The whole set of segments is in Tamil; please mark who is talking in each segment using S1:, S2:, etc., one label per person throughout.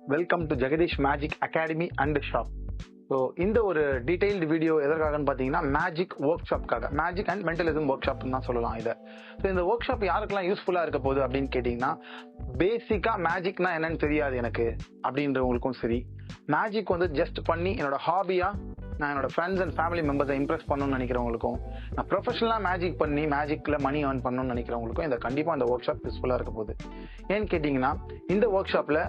S1: Welcome to Jagadish magic academy and shop. So இந்த ஒரு டீடைல்டு வீடியோ எதற்காகன்னு பார்த்தீங்கன்னா மேஜிக் ஒர்க் ஷாப்காக, மேஜிக் அண்ட் மென்டலிசம் ஒர்க் ஷாப்னு தான் சொல்லலாம் இதை. ஸோ இந்த ஒர்க் ஷாப் யாருக்கெல்லாம் யூஸ்ஃபுல்லாக இருக்க போகுது அப்படின்னு கேட்டிங்கன்னா, பேசிக்காக மேஜிக்னா என்னன்னு தெரியாது எனக்கு அப்படின்றவங்களுக்கும் சரி, மேஜிக் வந்து ஜஸ்ட் பண்ணி என்னோட ஹாபியாக நான் என்னோட ஃப்ரெண்ட்ஸ் அண்ட் ஃபேமிலி மெம்பர்ஸை இம்ப்ரெஸ் பண்ணணும்னு நினைக்கிறவங்களுக்கும், நான் ப்ரொஃபஷனலாக மேஜிக் பண்ணி மேஜிக்கில் மணி ஏர்ன் பண்ணணும்னு நினைக்கிறவங்களுக்கும் இந்த கண்டிப்பாக இந்த ஒர்க் ஷாப் யூஸ்ஃபுல்லாக இருக்க போகுது. ஏன்னு கேட்டிங்கன்னா, இந்த ஒர்க் ஷாப்பில்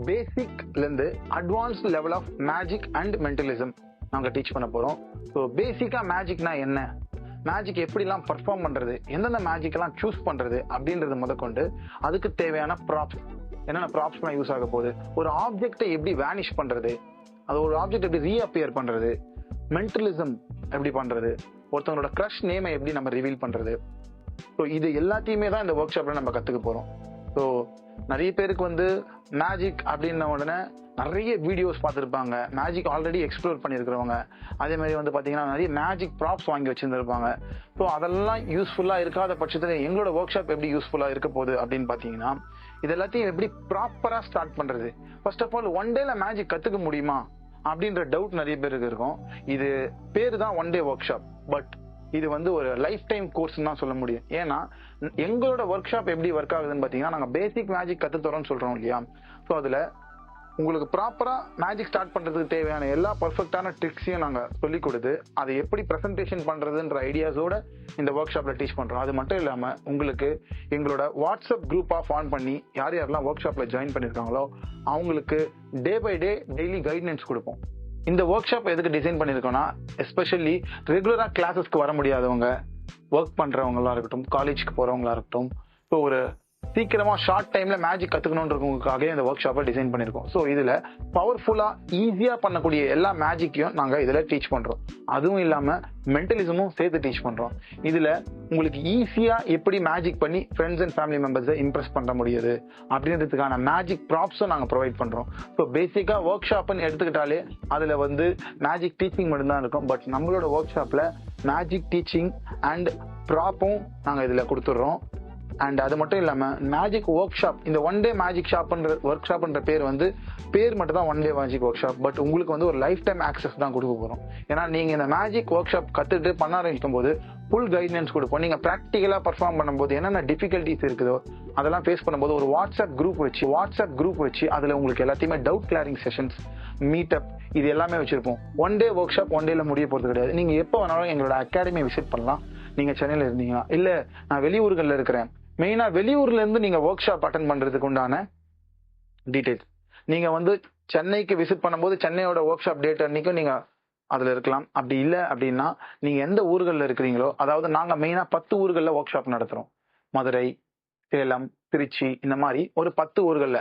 S1: பேசிக்லேருந்து advanced level of magic and mentalism நாங்கள் டீச் பண்ண போகிறோம். ஸோ பேசிக்காக மேஜிக்னா என்ன, மேஜிக் எப்படிலாம் பர்ஃபார்ம் பண்ணுறது, எந்தெந்த மேஜிக்கெல்லாம் சூஸ் பண்ணுறது அப்படின்றது முதற்கொண்டு அதுக்கு தேவையான ப்ராப்ஸ், என்னென்ன ப்ராப்ஸ்லாம் யூஸ் ஆக போகுது, ஒரு ஆப்ஜெக்டை எப்படி வேனிஷ் பண்ணுறது, அது ஒரு ஆப்ஜெக்ட் எப்படி ரீஅப்பியர் பண்ணுறது, மென்டலிசம் எப்படி பண்ணுறது, ஒருத்தவங்களோட க்ரஷ் நேமை எப்படி நம்ம ரிவீல் பண்ணுறது. ஸோ இது எல்லாத்தையுமே தான் இந்த ஒர்க் ஷாப்பில் நம்ம கற்றுக்க போகிறோம். ஸோ நிறைய பேருக்கு வந்து மேஜிக் அப்படின்ன உடனே நிறைய வீடியோஸ் பார்த்துருப்பாங்க, மேஜிக் ஆல்ரெடி எக்ஸ்ப்ளோர் பண்ணியிருக்கிறவங்க, அதே மாதிரி வந்து பார்த்தீங்கன்னா நிறைய மேஜிக் ப்ராப்ஸ் வாங்கி வச்சுருந்துருப்பாங்க. ஸோ அதெல்லாம் யூஸ்ஃபுல்லாக இருக்காத பட்சத்தில் எங்களோட ஒர்க் ஷாப் எப்படி யூஸ்ஃபுல்லாக இருக்க போகுது அப்படின்னு பார்த்தீங்கன்னா, இது எல்லாத்தையும் எப்படி ப்ராப்பராக ஸ்டார்ட் பண்ணுறது. ஃபர்ஸ்ட் ஆஃப் ஆல் ஒன் டேல மேஜிக் கற்றுக்க முடியுமா அப்படின்ற டவுட் நிறைய பேருக்கு இருக்கும். இது பேரு தான் one day work shop, but இது வந்து ஒரு லைஃப் டைம் கோர்ஸ் தான் சொல்ல முடியும். ஏன்னா எங்களோட ஒர்க் ஷாப் எப்படி ஒர்க் ஆகுதுன்னு பார்த்தீங்கன்னா, நாங்கள் பேசிக் மேஜிக் கற்றுத்தரோம்னு சொல்கிறோம் இல்லையா. ஸோ அதில் உங்களுக்கு ப்ராப்பராக மேஜிக் ஸ்டார்ட் பண்ணுறதுக்கு தேவையான எல்லா பர்ஃபெக்டான ட்ரிக்ஸையும் நாங்கள் சொல்லிக் கொடுத்து அதை எப்படி ப்ரெசன்டேஷன் பண்ணுறதுன்ற ஐடியாஸோட இந்த ஒர்க் ஷாப்பில் டீச் பண்ணுறோம். அது மட்டும் இல்லாமல் உங்களுக்கு எங்களோட வாட்ஸ்அப் குரூப்பாக ஃபார்ம் பண்ணி யார் யாரெல்லாம் ஒர்க் ஷாப்பில் ஜாயின் பண்ணியிருக்காங்களோ அவங்களுக்கு day by day daily guidelines கொடுப்போம். இந்த ஒர்க் ஷாப் எதுக்கு டிசைன் பண்ணியிருக்கோம்னா, எஸ்பெஷலி ரெகுலராக கிளாஸஸ்க்கு வர முடியாதவங்க, ஒர்க் பண்ணுறவங்களா இருக்கட்டும், காலேஜ்க்கு போகிறவங்களா இருக்கட்டும், ஸோ ஒரு சீக்கிரமா ஷார்ட் டைம்ல மேஜிக் கத்துக்கணுன்றவங்களுக்காக இந்த ஒர்க் ஷாப்பை டிசைன் பண்ணிருக்கோம். ஸோ இதுல பவர்ஃபுல்லா ஈஸியா பண்ணக்கூடிய எல்லா மேஜிக்கையும் நாங்க இதுல டீச் பண்றோம். அதுவும் இல்லாம மென்டலிசமும் சேர்த்து டீச் பண்றோம். இதுல உங்களுக்கு ஈஸியா எப்படி மேஜிக் பண்ணி ஃப்ரெண்ட்ஸ் அண்ட் ஃபேமிலி மெம்பர்ஸை இம்ப்ரெஸ் பண்ண முடியுது அப்படின்றதுக்கான மேஜிக் ப்ராப்ஸும் நாங்க ப்ரொவைட் பண்றோம். ஸோ பேசிக்கா ஒர்க் ஷாப்னு எடுத்துக்கிட்டாலே அதுல வந்து மேஜிக் டீச்சிங் மட்டும்தான் இருக்கும். பட் நம்மளோட ஒர்க் ஷாப்ல மேஜிக் டீச்சிங் அண்ட் ப்ராப்பும் நாங்க இதுல கொடுத்துடுறோம். அண்ட் அது மட்டும் இல்லாம மேஜிக் ஒர்க் ஷாப், இந்த ஒன் டே மேஜிக் ஷாப்ன்ற ஒர்க் ஷாப்ன்ற பேர் வந்து பேர் மட்டும் தான் one day magic work shop. But உங்களுக்கு வந்து ஒரு லைஃப் டைம் ஆக்சஸ் தான் கொடுக்க போறோம். ஏன்னா நீங்க இந்த மேஜிக் ஒர்க் ஷாப் கத்துட்டு பண்ண ஆரம்பிக்கும் போது ஃபுல் கைடன்ஸ் கொடுப்போம். நீங்க பிராக்டிகலா பர்ஃபார்ம் பண்ணும்போது என்னென்ன டிஃபிகல்ட்டிஸ் இருக்குதோ அதெல்லாம் ஃபேஸ் பண்ணும்போது ஒரு வாட்ஸ்அப் குரூப் வச்சு அதுல உங்களுக்கு எல்லாத்தையுமே டவுட் கிளியரிங் செஷன்ஸ், மீட்டப், இது எல்லாமே வச்சிருப்போம். One day work shop one டேல முடிய போறது கிடையாது. நீங்க எப்போ வேணாலும் எங்களோட அகாடமியை விசிட் பண்ணலாம். நீங்க சென்னையில இருந்தீங்களா, இல்ல நான் வெளியூர்கள்ல இருக்கிறேன், மெயினா வெளியூர்ல இருந்து நீங்க ஒர்க் ஷாப் அட்டென்ட் பண்றதுக்கு உண்டான டீடைல்ஸ், நீங்க வந்து சென்னைக்கு விசிட் பண்ணும்போது சென்னையோட ஒர்க் ஷாப் டேட் அன்னைக்கும் நீங்க அதுல இருக்கலாம். அப்படி இல்ல அப்படின்னா நீங்க எந்த ஊர்கள்ல இருக்கிறீங்களோ, அதாவது நாங்க மெயினா 10 ஊர்கள்ல ஒர்க் ஷாப் நடத்துறோம். மதுரை, சேலம், திருச்சி, இந்த மாதிரி ஒரு 10 ஊர்கள்ல.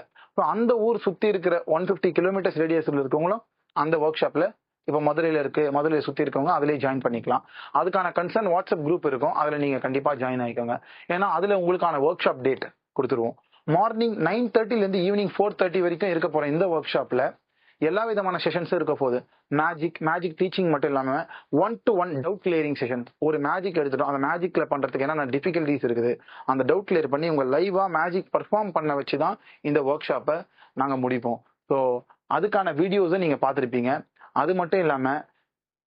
S1: அந்த ஊர் சுத்தி இருக்கிற 150 கிலோமீட்டர்ஸ் ரேடியஸ்ல இருக்கவங்களும் அந்த ஒர்க் ஷாப்ல, இப்ப மதுரையில சுத்தி இருக்கவங்க அதுலயே ஜாயின் பண்ணிக்கலாம். அதுக்கான கன்சர்ன் வாட்ஸ்அப் குரூப் இருக்கும், அதுல நீங்க கண்டிப்பா ஜாயின் ஆயிக்கோங்க. ஏன்னா அதுல உங்களுக்கான ஒர்க் ஷாப் டேட் கொடுத்துருவோம். மார்னிங் 9:30 இருந்து ஈவினிங் 4:30 வரைக்கும் இருக்க போற இந்த ஒர்க் ஷாப்ல எல்லா விதமான செஷன்ஸும் இருக்க போகுது. மேஜிக் டீச்சிங் மட்டும் இல்லாம 1-to-1 டவுட் கிளியரிங் செஷன். ஒரு மேஜிக் எடுத்துட்டோம், அந்த மேஜிக்ல பண்றதுக்கு என்னென்ன டிஃபிகல்டிஸ் இருக்குது அந்த டவுட் கிளியர் பண்ணி உங்க லைவா மேஜிக் பர்ஃபார்ம் பண்ண வச்சுதான் இந்த ஒர்க் ஷாப்பை நாங்க முடிப்போம். ஸோ அதுக்கான வீடியோஸை நீங்க பார்த்துருப்பீங்க. அது மட்டும் இல்லாம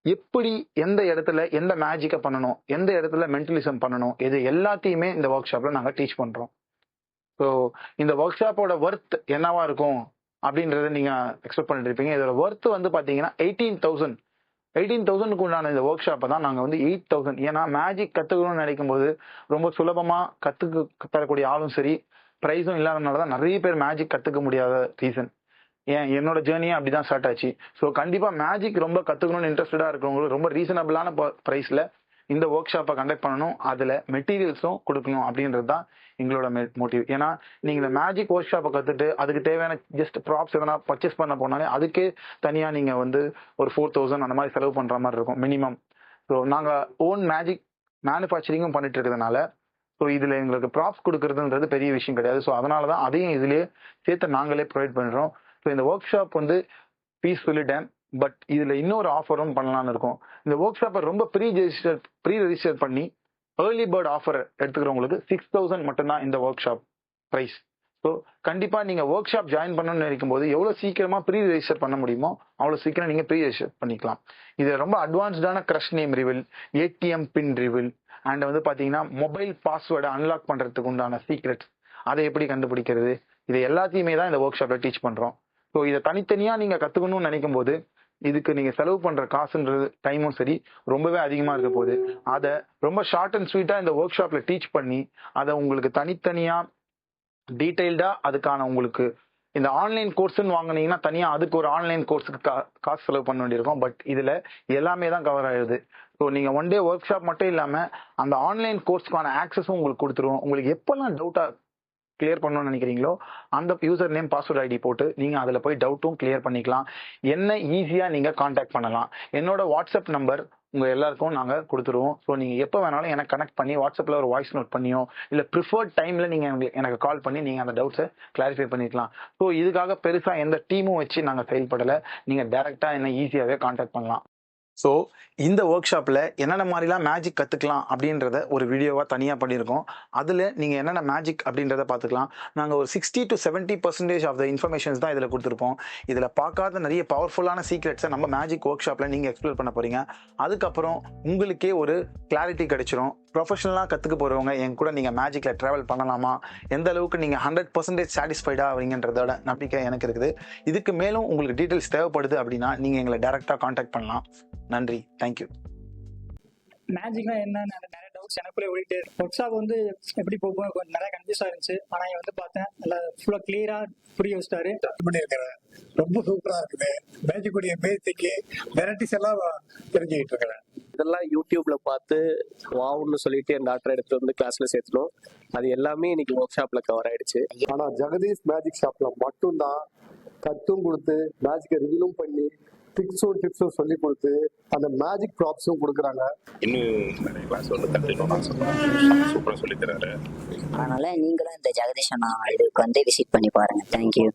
S1: எப்படி எந்த இடத்துல எந்த மேஜிக்கை பண்ணணும், எந்த இடத்துல மென்டலிசம் பண்ணணும், இது எல்லாத்தையுமே இந்த ஒர்க் ஷாப்ல நாங்க டீச் பண்றோம். ஸோ இந்த ஒர்க் ஷாப்போட ஒர்த் என்னவா இருக்கும் அப்படின்றத நீங்க எக்ஸ்பெக்ட் பண்ணிட்டு இருப்பீங்க. இதோட ஒர்த் வந்து பாத்தீங்கன்னா 18,000க்கு உண்டான இந்த ஒர்க் ஷாப்பை தான் நாங்க வந்து 8,000. ஏன்னா மேஜிக் கத்துக்கணும்னு நினைக்கும் போது ரொம்ப சுலபமா தரக்கூடிய ஆளும் சரி, பிரைஸும் இல்லாதனாலதான் நிறைய பேர் மேஜிக் கத்துக்க முடியாத ரீசன். என்னோட ஜேர்னியே அப்படிதான் ஸ்டார்ட் ஆச்சு. ஸோ கண்டிப்பா மேஜிக் ரொம்ப கத்துக்கணும்னு இன்ட்ரெஸ்டடா இருக்கிறவங்களுக்கு ரொம்ப ரீசனபிளான பிரைஸ்ல இந்த ஒர்க் ஷாப்பை கண்டக்ட் பண்ணணும், அதுல மெட்டீரியல்ஸும் கொடுக்கணும் அப்படின்றது தான் எங்களோட மோட்டிவ். ஏன்னா நீங்க இந்த மேஜிக் ஒர்க் ஷாப்பை கத்துட்டு அதுக்கு தேவையான ஜஸ்ட் ப்ராப்ஸ் எதனா பர்ச்சேஸ் பண்ண போனாலே அதுக்கே தனியா நீங்க வந்து ஒரு 4,000 அந்த மாதிரி செலவு பண்ற மாதிரி இருக்கும் மினிமம். ஸோ நாங்க ஓன் மேஜிக் மேனுஃபேக்சரிங்கும் பண்ணிட்டு இருக்கிறதுனால ஸோ இதுல எங்களுக்கு ப்ராப்ஸ் கொடுக்கறதுன்றது பெரிய விஷயம் கிடையாது. ஸோ அதனாலதான் அதையும் இதுலயே சேர்த்து நாங்களே ப்ரொவைட் பண்றோம். ஸோ இந்த ஒர்க் ஷாப் வந்து ஃபீஸ் சொல்லிட்டேன், பட் இதுல இன்னொரு ஆஃபரும் பண்ணலாம்னு இருக்கும். இந்த ஒர்க் ஷாப்பை ரொம்ப ப்ரீ ரெஜிஸ்டர் பண்ணி ஏர்லி பேர்ட் ஆஃபர் எடுத்துக்கிறவங்களுக்கு 6,000 மட்டும்தான் இந்த ஒர்க் ஷாப் பிரைஸ். ஸோ கண்டிப்பா நீங்க ஒர்க் ஷாப் ஜாயின் பண்ணணும்னு நினைக்கும் போது எவ்வளவு சீக்கிரமா ப்ரீ ரெஜிஸ்டர் பண்ண முடியுமோ அவ்வளவு சீக்கிரம் நீங்க ப்ரீ ரெஜிஸ்டர் பண்ணிக்கலாம். இது ரொம்ப அட்வான்ஸ்டான crush name reveal, ATM pin reveal and வந்து பாத்தீங்கன்னா மொபைல் பாஸ்வேர்டை அன்லாக் பண்றதுக்கு உண்டான சீக்ரெட்ஸ், அதை எப்படி கண்டுபிடிக்கிறது, இது எல்லாத்தையுமே தான் இந்த ஒர்க் ஷாப்ல டீச் பண்றோம். ஸோ இதை தனித்தனியா நீங்க கத்துக்கணும்னு நினைக்கும் போது இதுக்கு நீங்க செலவு பண்ற காசுன்றது டைமும் சரி ரொம்பவே அதிகமா இருக்க போகுது. அதை ரொம்ப ஷார்ட் அண்ட் ஸ்வீட்டா இந்த ஒர்க் ஷாப்ல டீச் பண்ணி அதை உங்களுக்கு தனித்தனியா டீடைல்டா அதுக்கான உங்களுக்கு இந்த ஆன்லைன் கோர்ஸ்ன்னு வாங்கினீங்கன்னா தனியா அதுக்கு ஒரு ஆன்லைன் கோர்ஸுக்கு காசு செலவு பண்ண வேண்டியிருக்கும். பட் இதுல எல்லாமே தான் கவர் ஆயிடுது. ஸோ நீங்க ஒன் டே ஒர்க் ஷாப் மட்டும் இல்லாம அந்த ஆன்லைன் கோர்ஸ்க்கான ஆக்சஸும் உங்களுக்கு கொடுத்துருவோம். உங்களுக்கு எப்பெல்லாம் டவுட்டா கிளியர் பண்ணணும்னு நினைக்கிறீங்களோ அந்த யூசர் நேம் பாஸ்வேர்ட் ஐடி போட்டு நீங்க அதுல போய் டவுட்டும் கிளியர் பண்ணிக்கலாம். என்ன ஈஸியா நீங்க கான்டாக்ட் பண்ணலாம். என்னோட வாட்ஸ்அப் நம்பர் உங்க எல்லாருக்கும் நாங்க கொடுத்துருவோம். ஸோ நீங்க எப்போ வேணாலும் எனக்கு கனெக்ட் பண்ணி வாட்ஸ்அப்ல ஒரு வாய்ஸ் நோட் பண்ணியோ இல்ல ப்ரிஃபர்ட் டைம்ல நீங்க எனக்கு கால் பண்ணி நீங்க அந்த டவுட்ஸை கிளாரிஃபை பண்ணிக்கலாம். ஸோ இதுக்காக பெருசா எந்த டீமும் வச்சு நாங்க செயல்படல. நீங்க டைரக்டா என்ன ஈஸியாவே கான்டாக்ட் பண்ணலாம். ஸோ இந்த ஒர்க் ஷாப்பில் என்னென்ன மாதிரிலாம் மேஜிக் கற்றுக்கலாம் அப்படின்றத ஒரு வீடியோவாக தனியாக பண்ணியிருக்கோம். அதில் நீங்கள் என்னென்ன மேஜிக் அப்படின்றத பார்த்துக்கலாம். நாங்கள் ஒரு 60 to 70% ஆஃப் த இன்ஃபர்மேஷன்ஸ் தான் இதில் கொடுத்துருப்போம். இதில் பார்க்காத நிறைய பவர்ஃபுல்லான சீக்ரெட்ஸை நம்ம மேஜிக் ஒர்க் ஷாப்பில் நீங்கள் எக்ஸ்ப்ளோர் பண்ண போகிறீங்க. அதுக்கப்புறம் உங்களுக்கே ஒரு கிளாரிட்டி கிடைச்சிரும். ப்ரொஃபஷனலாக கற்றுக்க போகிறவங்க என் கூட நீங்கள் மேஜிக்கில் ட்ராவல் பண்ணலாமா, எந்த அளவுக்கு நீங்கள் 100% சாட்டிஸ்ஃபைடாக ஆவீங்கன்றதோட நம்பிக்கை எனக்கு இருக்குது. இதுக்கு மேலும் உங்களுக்கு டீட்டெயில்ஸ் தேவைப்படுது அப்படின்னா நீங்கள் எங்களை டைரெக்டாக கான்டாக்ட் பண்ணலாம். நன்றி, தேங்க்யூ.
S2: மேஜிக்னா என்னன்னு நிறைய டவுட்ஸ் எனக்குள்ளே ஓடிட்டு ஒர்க் ஷாப் வந்து எப்படி போகும் கொஞ்சம் நிறைய கன்ஃபியூஸாக இருந்துச்சு. ஆனால் இங்கே வந்து பார்த்தேன் நல்லா ஃபுல்லாக கிளியராக புரிய வச்சிட்டாரு.
S3: பண்ணியிருக்கிறேன். ரொம்ப சூப்பரா இருக்குது. மேஜிக் உடைய பேசிக் வெரைட்டிஸ் எல்லாம் தெரிஞ்சுக்கிட்டு இருக்கிறேன்.
S4: இதெல்லாம் யூடியூப்ல பார்த்து வாவுன்னு சொல்லிட்டு என் டாக்டர் எடுத்து வந்து கிளாஸ்ல சேர்த்தணும். அது எல்லாமே இன்னைக்கு ஒர்க் ஷாப்ல கவர் ஆயிடுச்சு.
S5: ஆனா ஜெகதீஷ் மேஜிக் ஷாப்ல மட்டும்தான் கத்தும் கொடுத்து மேஜிக்கை ரிவீலும் பண்ணி டிப்ஸும் சொல்லி கொடுத்து அந்த மேஜிக் ப்ராப்ஸும் கொடுக்குறாங்க.
S6: இன்னும் நிறைய கிளாஸ் வந்து கற்றுக்கணும் நான் சொல்றேன். சூப்பராக சொல்லி தராரு.
S7: அதனால நீங்களும் இந்த ஜெகதீஷ் அண்ணா இதுக்கு வந்து விசிட் பண்ணி பாருங்க. தேங்க்யூ.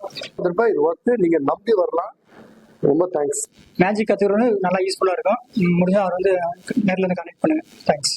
S5: இது ஒர்க்கு நீங்க நம்பி வரலாம். ரொம்ப தேங்க்ஸ்.
S2: மேஜிக் கற்றுக்கிறவங்க நல்லா யூஸ்ஃபுல்லாக இருக்கும். முடிஞ்சால் அவர் வந்து நேரில் வந்து கனெக்ட் பண்ணுங்க. தேங்க்ஸ்.